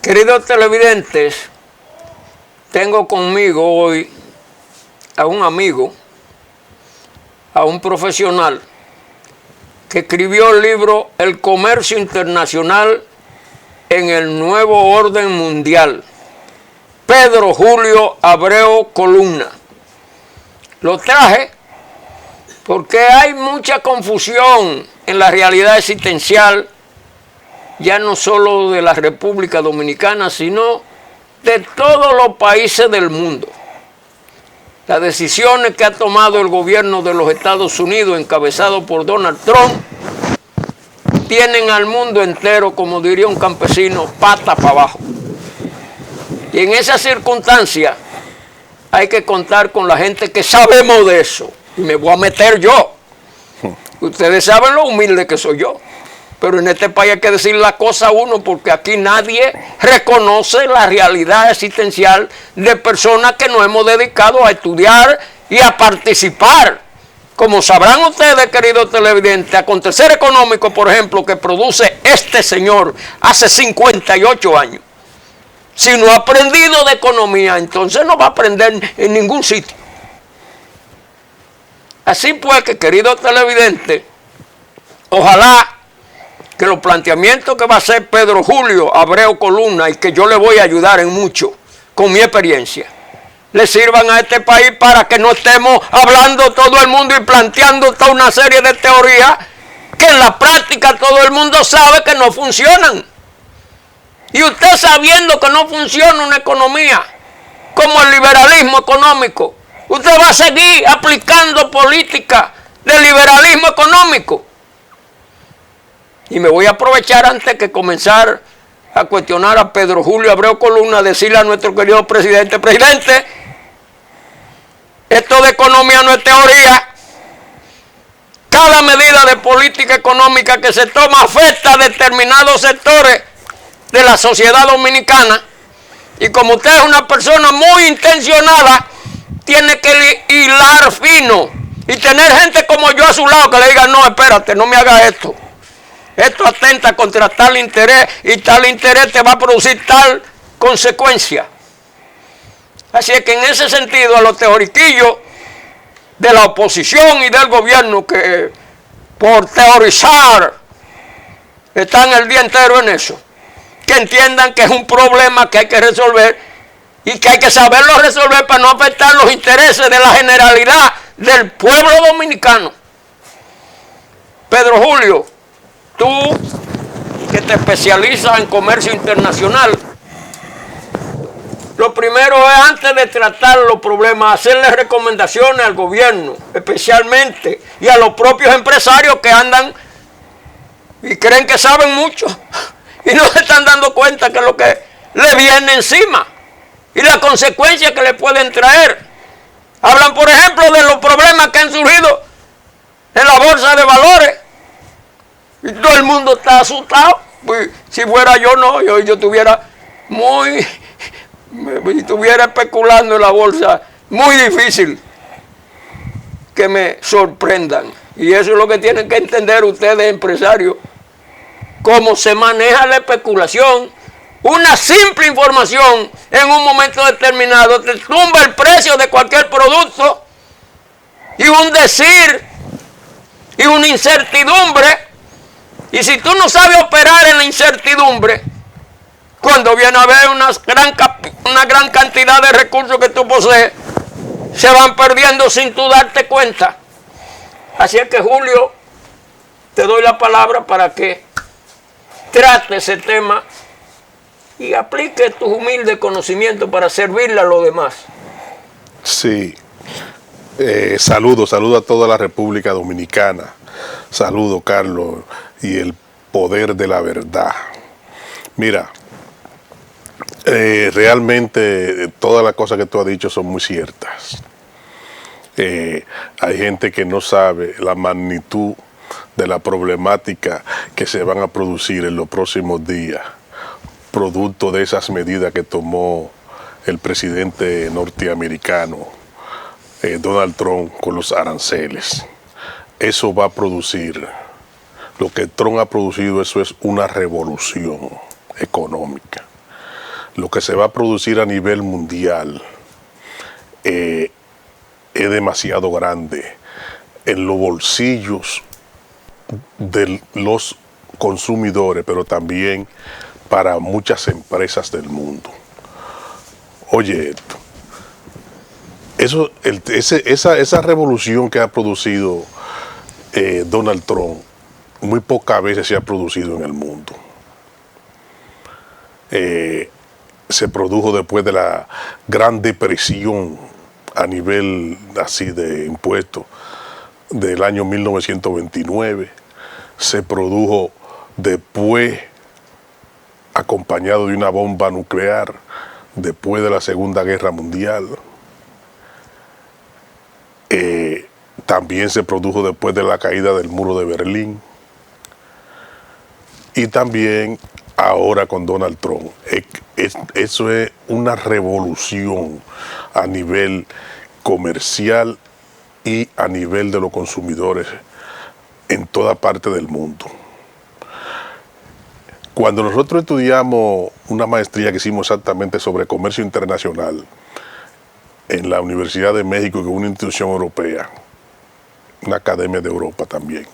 Queridos televidentes, tengo conmigo hoy a un amigo, a un profesional que escribió el libro El comercio internacional en el nuevo orden mundial, Pedro Julio Abreu Columna. Lo traje porque hay mucha confusión en la realidad existencial, ya no solo de la República Dominicana, sino de todos los países del mundo. Las decisiones que ha tomado el gobierno de los Estados Unidos, encabezado por Donald Trump, tienen al mundo entero, como diría un campesino, pata para abajo. Y en esa circunstancia hay que contar con la gente que sabemos de eso. Y me voy a meter yo. Ustedes saben lo humilde que soy yo. Pero en este país hay que decir la cosa a uno, porque aquí nadie reconoce la realidad existencial de personas que nos hemos dedicado a estudiar y a participar. Como sabrán ustedes, queridos televidentes, acontecer económico, por ejemplo, que produce este señor hace 58 años. Si no ha aprendido de economía, entonces no va a aprender en ningún sitio. Así pues que, queridos televidentes, ojalá que los planteamientos que va a hacer Pedro Julio Abreu Columna, y que yo le voy a ayudar en mucho con mi experiencia, le sirvan a este país para que no estemos hablando todo el mundo y planteando toda una serie de teorías que en la práctica todo el mundo sabe que no funcionan. Y usted, sabiendo que no funciona una economía como el liberalismo económico, usted va a seguir aplicando políticas de liberalismo económico. Y me voy a aprovechar antes que comenzar a cuestionar a Pedro Julio Abreu Columna, decirle a nuestro querido presidente: presidente, esto de economía no es teoría. Cada medida de política económica que se toma afecta a determinados sectores de la sociedad dominicana. Y como usted es una persona muy intencionada, tiene que hilar fino y tener gente como yo a su lado que le diga: no, espérate, no me hagas esto. Esto atenta contra tal interés y tal interés te va a producir tal consecuencia. Así es que en ese sentido, a los teoriquillos de la oposición y del gobierno que por teorizar están el día entero en eso, que entiendan que es un problema que hay que resolver y que hay que saberlo resolver para no afectar los intereses de la generalidad del pueblo dominicano. Pedro Julio, tú que te especializas en comercio internacional, lo primero es, antes de tratar los problemas, hacerle recomendaciones al gobierno, especialmente, y a los propios empresarios que andan y creen que saben mucho y no se están dando cuenta que lo que le viene encima y las consecuencias que le pueden traer. Hablan, por ejemplo, de los problemas que han surgido en la bolsa de valores. Y todo el mundo está asustado. Pues, si fuera yo, no, yo estuviera estuviera especulando en la bolsa, muy difícil que me sorprendan. Y eso es lo que tienen que entender ustedes, empresarios, cómo se maneja la especulación. Una simple información en un momento determinado te tumba el precio de cualquier producto, y un decir y una incertidumbre. Y si tú no sabes operar en la incertidumbre, cuando viene a haber una gran cantidad de recursos que tú posees, se van perdiendo sin tú darte cuenta. Así es que, Julio, te doy la palabra para que trate ese tema y aplique tus humildes conocimientos para servirle a los demás. Sí. Saludo a toda la República Dominicana. Saludo, Carlos, y el poder de la verdad. Mira, realmente todas las cosas que tú has dicho son muy ciertas. Hay gente que no sabe la magnitud de la problemática que se van a producir en los próximos días, producto de esas medidas que tomó el presidente norteamericano, Donald Trump, con los aranceles. Eso va a producir, lo que Trump ha producido, eso es una revolución económica. lo que se va a producir a nivel mundial es demasiado grande en los bolsillos de los consumidores, pero también para muchas empresas del mundo. Oye esto, esa revolución que ha producido Donald Trump, muy pocas veces se ha producido en el mundo. Se produjo después de la Gran Depresión a nivel así de impuestos del año 1929, se produjo después acompañado de una bomba nuclear después de la Segunda Guerra Mundial. También se produjo después de la caída del muro de Berlín y también ahora con Donald Trump. Eso es una revolución a nivel comercial y a nivel de los consumidores en toda parte del mundo. Cuando nosotros estudiamos una maestría que hicimos exactamente sobre comercio internacional en la Universidad de México, que es una institución europea, una academia de Europa también,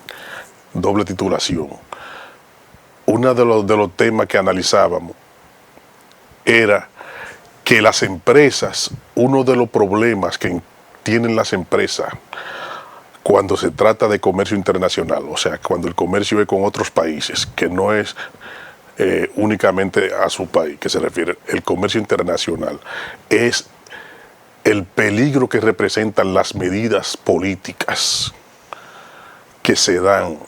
doble titulación, uno de los temas que analizábamos era que las empresas, uno de los problemas que tienen las empresas cuando se trata de comercio internacional, o sea, cuando el comercio es con otros países, que no es únicamente a su país, que se refiere el comercio internacional, es el peligro que representan las medidas políticas que se dan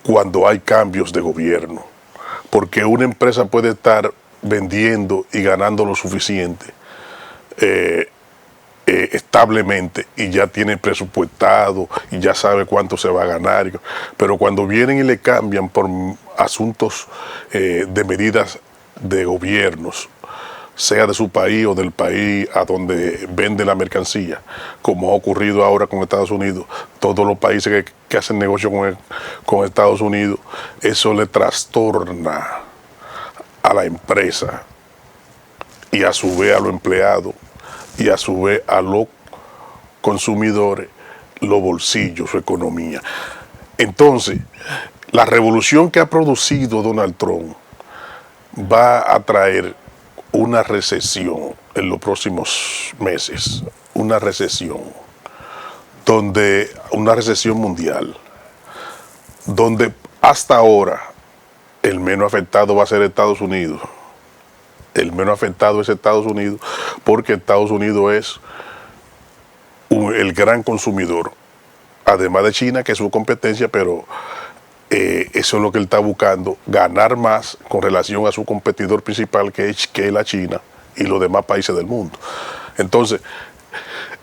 cuando hay cambios de gobierno, porque una empresa puede estar vendiendo y ganando lo suficiente establemente y ya tiene presupuestado y ya sabe cuánto se va a ganar, pero cuando vienen y le cambian por asuntos de medidas de gobiernos, sea de su país o del país a donde vende la mercancía, como ha ocurrido ahora con Estados Unidos, todos los países que hacen negocio con Estados Unidos, eso le trastorna a la empresa y a su vez a los empleados y a su vez a los consumidores, los bolsillos, su economía. Entonces, la revolución que ha producido Donald Trump va a traer una recesión en los próximos meses, una recesión mundial, donde hasta ahora el menos afectado va a ser Estados Unidos. El menos afectado es Estados Unidos, porque Estados Unidos es el gran consumidor, además de China, que es su competencia, pero eso es lo que él está buscando, ganar más con relación a su competidor principal, que es la China y los demás países del mundo. Entonces,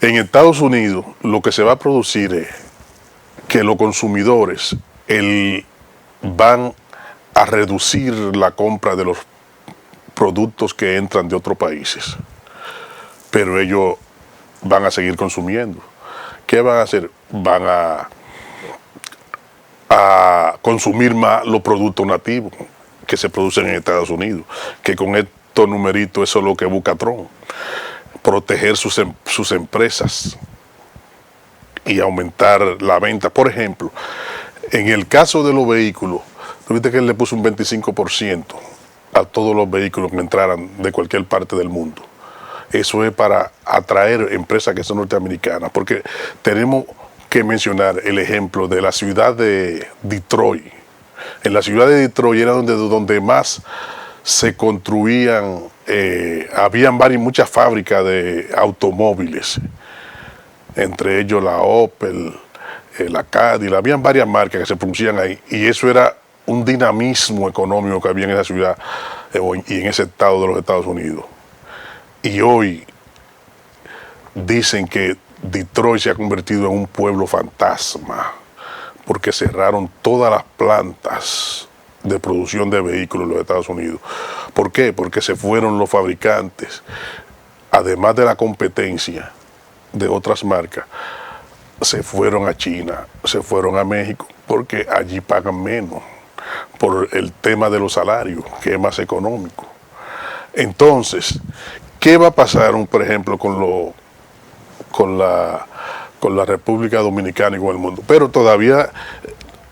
en Estados Unidos lo que se va a producir es que los consumidores van a reducir la compra de los productos que entran de otros países, pero ellos van a seguir consumiendo. ¿Qué van a hacer? Van a consumir más los productos nativos que se producen en Estados Unidos, que con estos numeritos eso es lo que busca Trump, proteger sus empresas y aumentar la venta. Por ejemplo, en el caso de los vehículos, ¿tú viste que él le puso un 25% a todos los vehículos que entraran de cualquier parte del mundo? Eso es para atraer empresas que son norteamericanas, porque tenemos que mencionar el ejemplo de la ciudad de Detroit. En la ciudad de Detroit era donde más se construían, habían muchas fábricas de automóviles, entre ellos la Opel, la Cadillac, habían varias marcas que se producían ahí, y eso era un dinamismo económico que había en esa ciudad y en ese estado de los Estados Unidos. Y hoy dicen que Detroit se ha convertido en un pueblo fantasma porque cerraron todas las plantas de producción de vehículos en los Estados Unidos. ¿Por qué? Porque se fueron los fabricantes, además de la competencia de otras marcas, se fueron a China, se fueron a México, porque allí pagan menos por el tema de los salarios, que es más económico. Entonces, ¿qué va a pasar, por ejemplo, con la República Dominicana y con el mundo? Pero todavía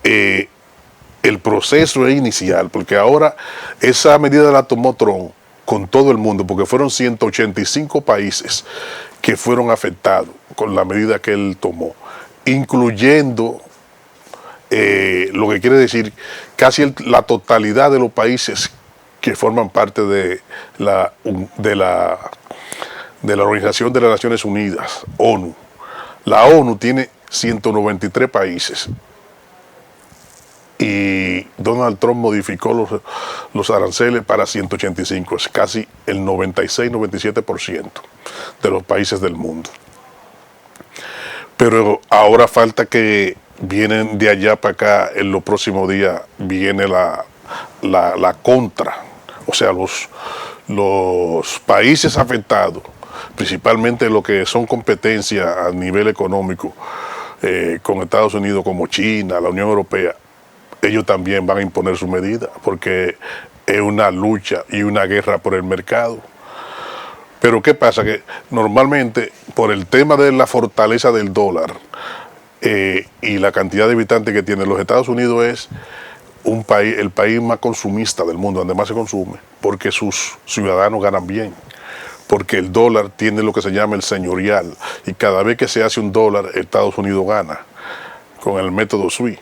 el proceso es inicial, porque ahora esa medida la tomó Trump con todo el mundo, porque fueron 185 países que fueron afectados con la medida que él tomó, incluyendo lo que quiere decir casi la totalidad de los países que forman parte de la Organización de las Naciones Unidas, ONU. La ONU tiene 193 países y Donald Trump modificó los aranceles para 185, es casi el 96-97% de los países del mundo. Pero ahora falta que vienen de allá para acá, en los próximos días viene la contra, o sea, los países afectados, principalmente lo que son competencias a nivel económico con Estados Unidos, como China, la Unión Europea, ellos también van a imponer su medida, porque es una lucha y una guerra por el mercado. Pero ¿qué pasa? Que normalmente, por el tema de la fortaleza del dólar y la cantidad de habitantes que tiene, los Estados Unidos es el país más consumista del mundo, donde más se consume, porque sus ciudadanos ganan bien, porque el dólar tiene lo que se llama el señorial, y cada vez que se hace un dólar, Estados Unidos gana, con el método SWIFT.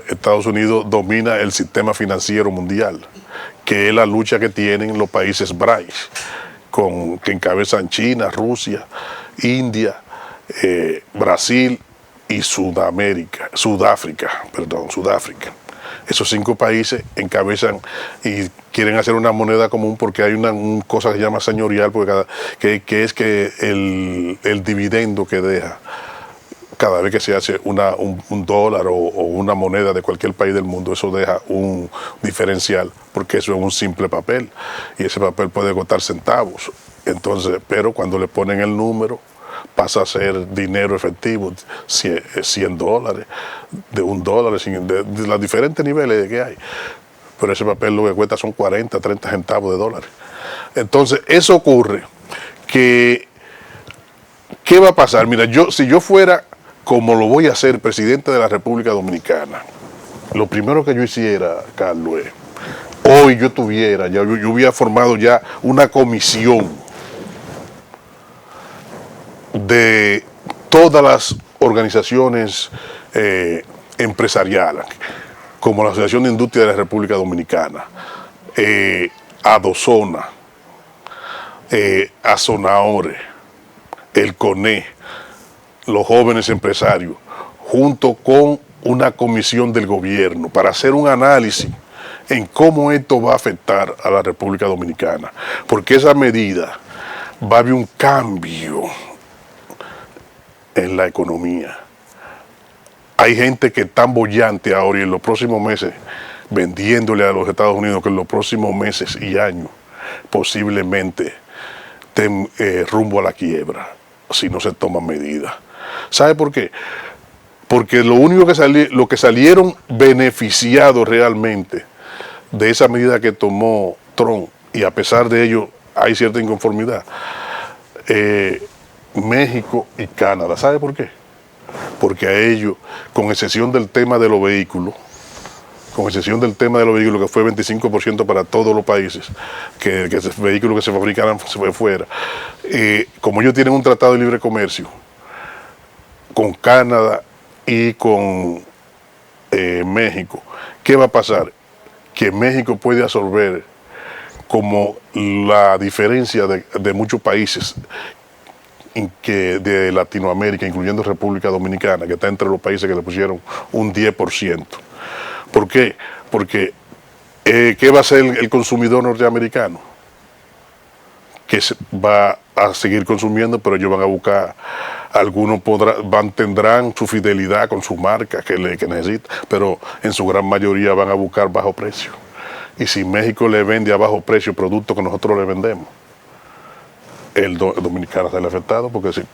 Estados Unidos domina el sistema financiero mundial, que es la lucha que tienen los países BRICS, que encabezan China, Rusia, India, Brasil y Sudáfrica. Esos 5 países encabezan y quieren hacer una moneda común, porque hay una cosa que se llama señorial, que es que el dividendo que deja cada vez que se hace un dólar o una moneda de cualquier país del mundo, eso deja un diferencial, porque eso es un simple papel, y ese papel puede costar centavos. Entonces, pero cuando le ponen el número, pasa a ser dinero efectivo, $100, de $1, de los diferentes niveles que hay. Pero ese papel lo que cuesta son 40, 30 centavos de dólares. Entonces, eso ocurre que, ¿qué va a pasar? Mira, si yo fuera, como lo voy a hacer, presidente de la República Dominicana, lo primero que yo hiciera, Carlos, hoy yo hubiera formado ya una comisión de todas las organizaciones empresariales, como la Asociación de Industria de la República Dominicana, Adosona, Azonaore, el CONE, los jóvenes empresarios, junto con una comisión del gobierno, para hacer un análisis en cómo esto va a afectar a la República Dominicana, porque esa medida va a haber un cambio en la economía. Hay gente que está boyante ahora y en los próximos meses vendiéndole a los Estados Unidos que en los próximos meses y años posiblemente estén rumbo a la quiebra si no se toman medidas. ¿Sabe por qué? Porque lo único que salieron beneficiados realmente de esa medida que tomó Trump, y a pesar de ello hay cierta inconformidad, México y Canadá. ¿Sabe por qué? Porque a ellos, con excepción del tema de los vehículos, que fue 25% para todos los países, que vehículos que se fabricaran fuera, como ellos tienen un tratado de libre comercio con Canadá y con México, ¿qué va a pasar? Que México puede absorber como la diferencia de muchos países de Latinoamérica, incluyendo República Dominicana, que está entre los países que le pusieron un 10%. ¿Por qué? Porque ¿qué va a hacer el consumidor norteamericano? Que va a seguir consumiendo, pero ellos van a buscar, algunos tendrán su fidelidad con su marca que necesitan, pero en su gran mayoría van a buscar bajo precio. Y si México le vende a bajo precio productos que nosotros le vendemos, el dominicano sale afectado, porque si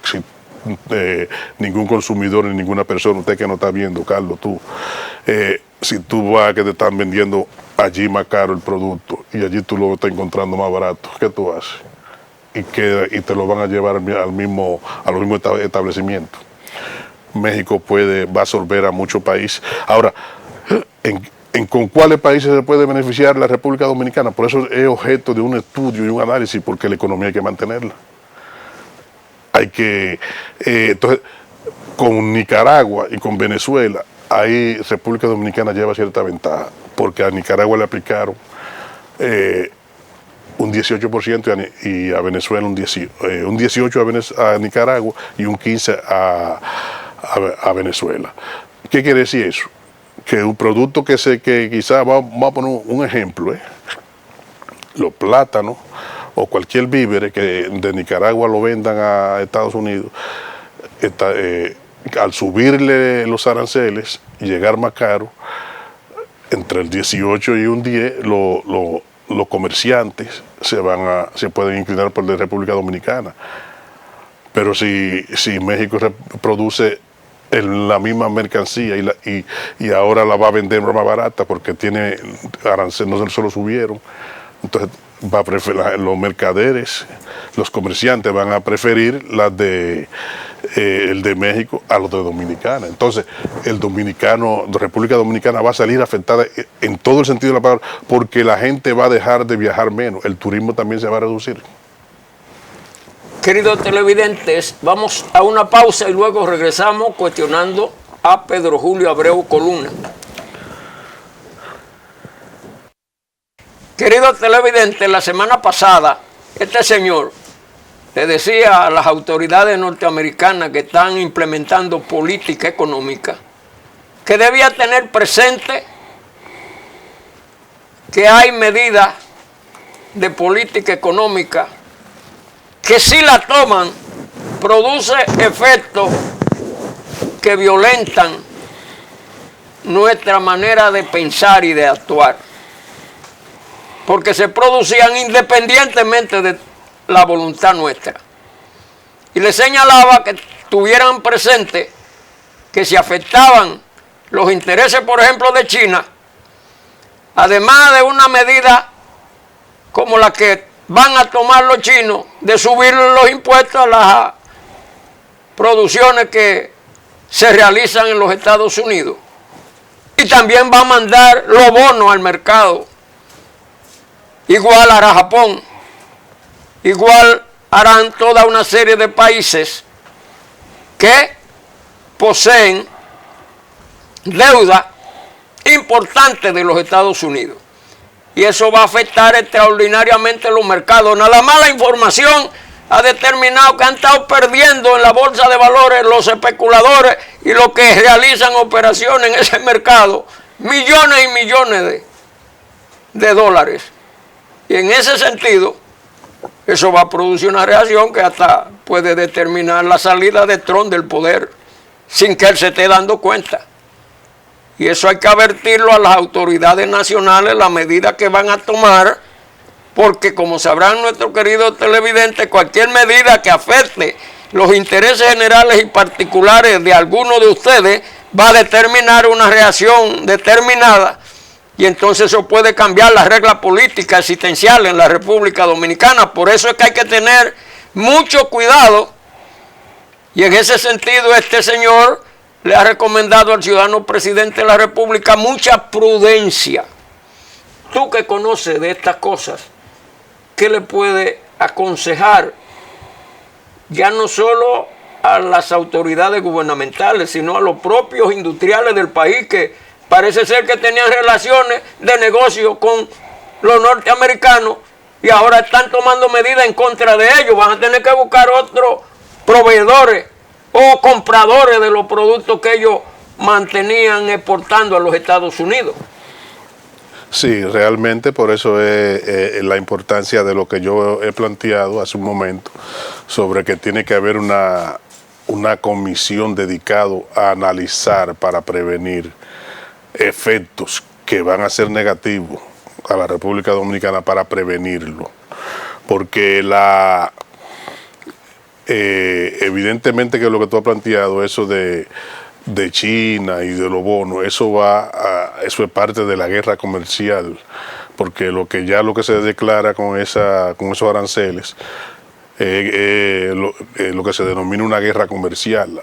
ningún consumidor ni ninguna persona, usted que no está viendo, Carlos, tú, si tú vas que te están vendiendo allí más caro el producto y allí tú lo estás encontrando más barato, ¿qué tú haces? Y te lo van a llevar a los mismos establecimientos. México va a absorber a muchos países. Ahora, ¿con cuáles países se puede beneficiar la República Dominicana? Por eso es objeto de un estudio y un análisis, porque la economía hay que mantenerla. Entonces, con Nicaragua y con Venezuela, ahí República Dominicana lleva cierta ventaja, porque a Nicaragua le aplicaron un 18% y a Venezuela un 18% a Nicaragua y un 15% a Venezuela. ¿Qué quiere decir eso? Que un producto que quizás, vamos a poner un ejemplo, los plátanos o cualquier víver que de Nicaragua lo vendan a Estados Unidos, al subirle los aranceles y llegar más caro, entre el 18 y un 10, los comerciantes se pueden inclinar por la República Dominicana. Pero si México produce la misma mercancía y ahora la va a vender más barata porque tiene aranceles, no se lo subieron, entonces los mercaderes, los comerciantes van a preferir el de México a los de Dominicana. Entonces, la República Dominicana va a salir afectada en todo el sentido de la palabra, porque la gente va a dejar de viajar menos, el turismo también se va a reducir. Queridos televidentes, vamos a una pausa y luego regresamos cuestionando a Pedro Julio Abreu Coluna. Queridos televidentes, la semana pasada, este señor le decía a las autoridades norteamericanas que están implementando política económica que debía tener presente que hay medidas de política económica que si la toman produce efectos que violentan nuestra manera de pensar y de actuar, porque se producían independientemente de la voluntad nuestra. Y le señalaba que tuvieran presente que si afectaban los intereses, por ejemplo, de China, además de una medida como la que van a tomar los chinos de subir los impuestos a las producciones que se realizan en los Estados Unidos, y también va a mandar los bonos al mercado, igual hará Japón, igual harán toda una serie de países que poseen deuda importante de los Estados Unidos. Y eso va a afectar extraordinariamente los mercados. Nada más la información ha determinado que han estado perdiendo en la bolsa de valores los especuladores y los que realizan operaciones en ese mercado millones y millones de dólares. Y en ese sentido, eso va a producir una reacción que hasta puede determinar la salida de Trump del poder sin que él se esté dando cuenta. Y eso hay que advertirlo a las autoridades nacionales, la medida que van a tomar, porque como sabrán nuestros queridos televidentes, cualquier medida que afecte los intereses generales y particulares de alguno de ustedes va a determinar una reacción determinada, y entonces eso puede cambiar las reglas políticas existenciales en la República Dominicana. Por eso es que hay que tener mucho cuidado, y en ese sentido este señor le ha recomendado al ciudadano presidente de la República mucha prudencia. Tú que conoces de estas cosas, ¿qué le puede aconsejar? Ya no solo a las autoridades gubernamentales, sino a los propios industriales del país, que parece ser que tenían relaciones de negocio con los norteamericanos y ahora están tomando medidas en contra de ellos. Van a tener que buscar otros proveedores o compradores de los productos que ellos mantenían exportando a los Estados Unidos. Sí, realmente por eso es la importancia de lo que yo he planteado hace un momento, sobre que tiene que haber una comisión dedicada a analizar para prevenir efectos que van a ser negativos a la República Dominicana, para prevenirlo. Porque evidentemente que lo que tú has planteado, eso de de China y de los bonos, eso es parte de la guerra comercial, porque lo que se declara con esos aranceles lo que se denomina una guerra comercial.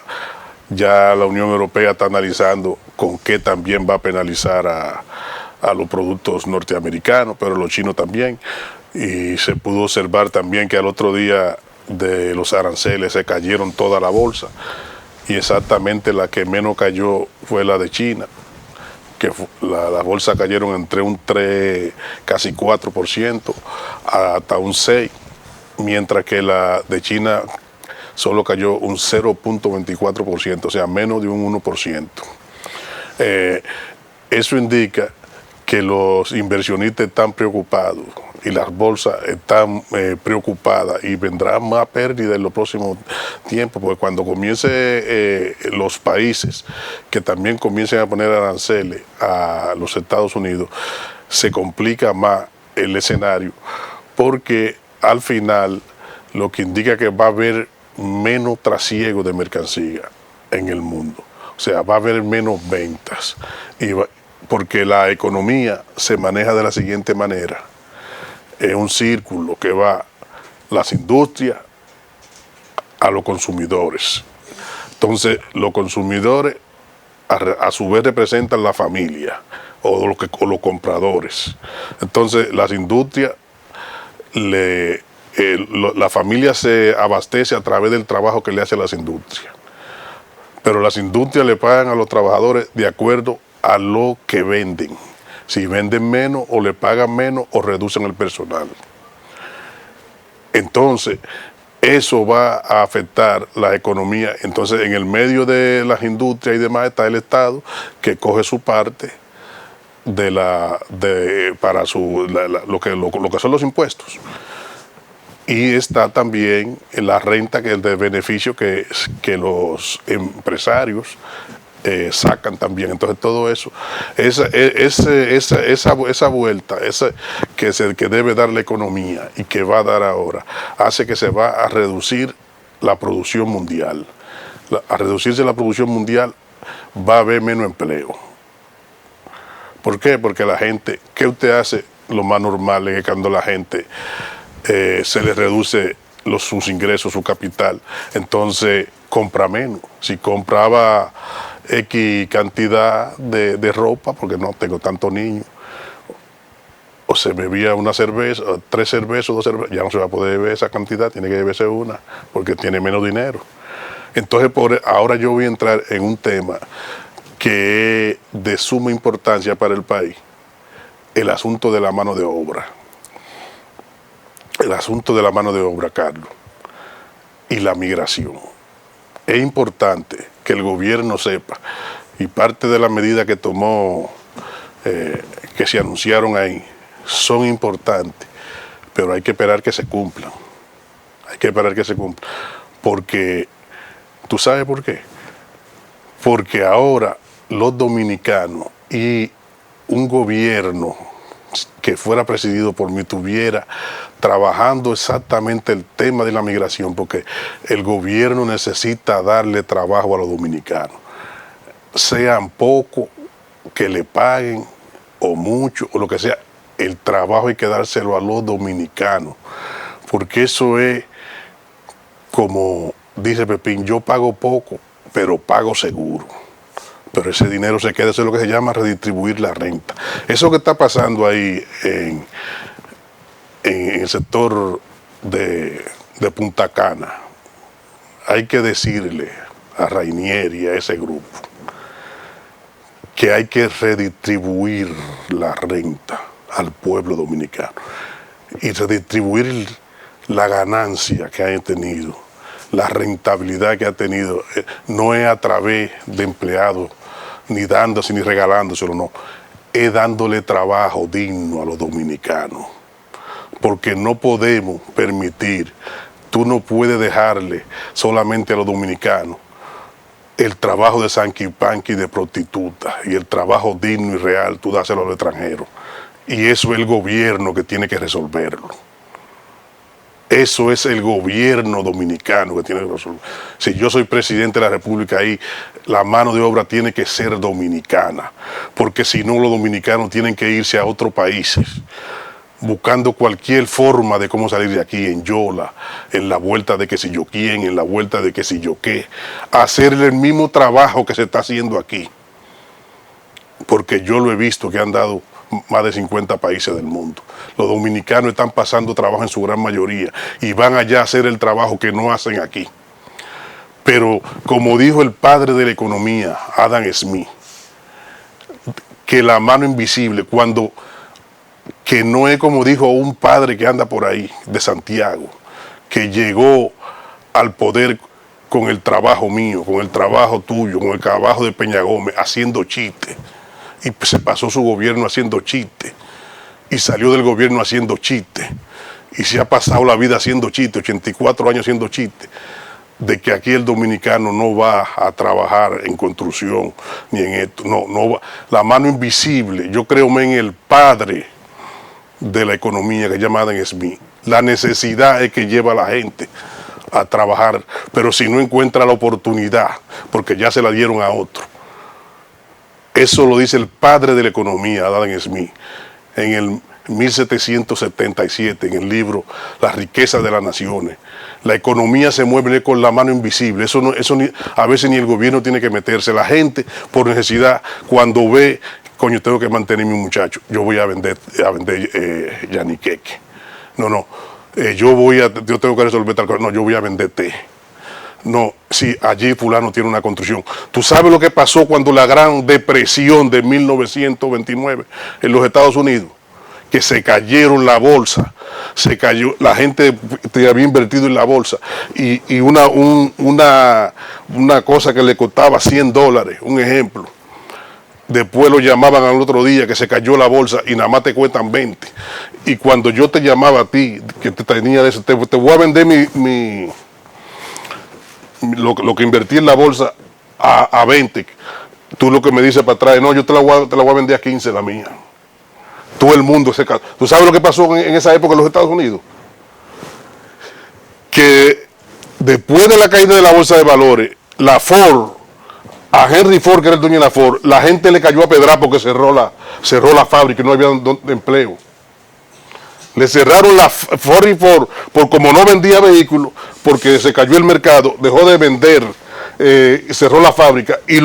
Ya la Unión Europea está analizando con qué también va a penalizar a los productos norteamericanos, pero los chinos también. Y se pudo observar también que al otro día de los aranceles se cayeron toda la bolsa, y exactamente la que menos cayó fue la de China, que la bolsa cayeron entre un 3, casi 4%, hasta un 6%, mientras que la de China solo cayó un 0.24%, o sea, menos de un 1%. Eso indica que los inversionistas están preocupados y las bolsas están preocupadas, y vendrán más pérdidas en los próximos tiempos, porque cuando comience los países que también comiencen a poner aranceles a los Estados Unidos, se complica más el escenario, porque al final lo que indica que va a haber menos trasiego de mercancía en el mundo, o sea, va a haber menos ventas, porque la economía se maneja de la siguiente manera: es un círculo que va las industrias a los consumidores. Entonces, los consumidores a su vez representan la familia o los compradores. Entonces, las industrias, la familia se abastece a través del trabajo que le hace a las industrias. Pero las industrias le pagan a los trabajadores de acuerdo a lo que venden. Si venden menos, o le pagan menos, o reducen el personal. Entonces, eso va a afectar la economía. Entonces, en el medio de las industrias y demás está el Estado, que coge su parte para lo que son los impuestos. Y está también la renta, que es de beneficio que los empresarios sacan también. Entonces todo eso, esa vuelta que debe dar la economía y que va a dar ahora, hace que se va a reducir la producción mundial. A reducirse la producción mundial, va a haber menos empleo. ¿Por qué? Porque la gente, ¿qué usted hace? Lo más normal es que cuando la gente se le reduce sus ingresos, su capital, entonces compra menos. Si compraba X cantidad de ropa, porque no tengo tantos niños, o se bebía una cerveza, 3 cervezas, 2 cervezas, ya no se va a poder beber esa cantidad, tiene que beberse una, porque tiene menos dinero. Entonces, ahora yo voy a entrar en un tema que es de suma importancia para el país: el asunto de la mano de obra. El asunto de la mano de obra, Carlos, y la migración. Es importante que el gobierno sepa, y parte de las medidas que tomó, que se anunciaron ahí, son importantes, pero hay que esperar que se cumplan. Hay que esperar que se cumplan. Porque, ¿tú sabes por qué? Porque ahora los dominicanos y un gobierno que fuera presidido por mí estuviera trabajando exactamente el tema de la migración, porque el gobierno necesita darle trabajo a los dominicanos, sean poco que le paguen o mucho o lo que sea. El trabajo hay que dárselo a los dominicanos, porque eso es como dice Pepín: yo pago poco, pero pago seguro. Pero ese dinero se queda, eso es lo que se llama redistribuir la renta. Eso que está pasando ahí en el sector de Punta Cana, hay que decirle a Rainier y a ese grupo que hay que redistribuir la renta al pueblo dominicano y redistribuir la ganancia que han tenido, la rentabilidad que ha tenido. No es a través de empleados, ni dándose ni regalándoselo, no, es dándole trabajo digno a los dominicanos, porque no podemos permitir, tú no puedes dejarle solamente a los dominicanos el trabajo de sanquipanqui, de prostituta, y el trabajo digno y real tú dáselo a los extranjeros, y eso es el gobierno que tiene que resolverlo. Eso es el gobierno dominicano que tiene que resolver. Si yo soy presidente de la República, ahí la mano de obra tiene que ser dominicana, porque si no, los dominicanos tienen que irse a otros países buscando cualquier forma de cómo salir de aquí, en Yola, en la vuelta de que si yo quién, en la vuelta de que si yo qué, hacer el mismo trabajo que se está haciendo aquí. Porque yo lo he visto que han dado más de 50 países del mundo. Los dominicanos están pasando trabajo en su gran mayoría y van allá a hacer el trabajo que no hacen aquí. Pero como dijo el padre de la economía, Adam Smith, que la mano invisible, que no es como dijo un padre que anda por ahí, de Santiago, que llegó al poder con el trabajo mío, con el trabajo tuyo, con el trabajo de Peña Gómez, haciendo chistes. Y se pasó su gobierno haciendo chistes. Y salió del gobierno haciendo chistes. Y se ha pasado la vida haciendo chistes, 84 años haciendo chistes. De que aquí el dominicano no va a trabajar en construcción, ni en esto. No va. La mano invisible, yo creo en el padre de la economía que llama Adam Smith. La necesidad es que lleva a la gente a trabajar, pero si no encuentra la oportunidad, porque ya se la dieron a otro. Eso lo dice el padre de la economía, Adam Smith, en el 1777, en el libro Las riquezas de las naciones. La economía se mueve con la mano invisible. Eso a veces ni el gobierno tiene que meterse. La gente, por necesidad, cuando ve, coño, tengo que mantener a mi muchacho, yo voy a vender yaniqueque. Yo tengo que resolver tal cosa. No, yo voy a vender té. No, si allí fulano tiene una construcción. ¿Tú sabes lo que pasó cuando la Gran Depresión de 1929 en los Estados Unidos? Que se cayeron la bolsa, se cayó, la gente había invertido en la bolsa y una cosa que le costaba $100, un ejemplo. Después lo llamaban al otro día que se cayó la bolsa y nada más te cuestan 20. Y cuando yo te llamaba a ti, que te tenía de eso, te voy a vender lo que invertí en la bolsa a 20. Tú lo que me dices para atrás, no, yo te la voy a vender a 15 la mía. Todo el mundo se casó. ¿Tú sabes lo que pasó en esa época en los Estados Unidos? Que después de la caída de la bolsa de valores, la Ford, a Henry Ford, que era el dueño de la Ford, la gente le cayó a pedrar porque cerró la fábrica y no había empleo. Le cerraron la Ford y Ford por como no vendía vehículos, porque se cayó el mercado, dejó de vender, cerró la fábrica y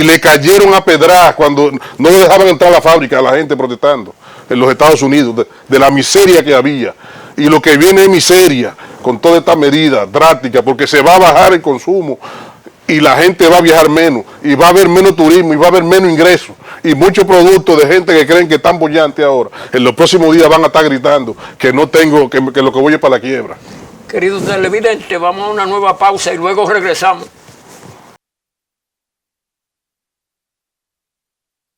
le cayeron a pedrar cuando no le dejaban entrar a la fábrica a la gente protestando en los Estados Unidos, de la miseria que había. Y lo que viene es miseria con toda esta medida drástica, porque se va a bajar el consumo y la gente va a viajar menos, y va a haber menos turismo, y va a haber menos ingresos, y muchos productos de gente que creen que están bollantes ahora, en los próximos días van a estar gritando que no tengo, que lo que voy es para la quiebra. Queridos televidentes, vamos a una nueva pausa y luego regresamos.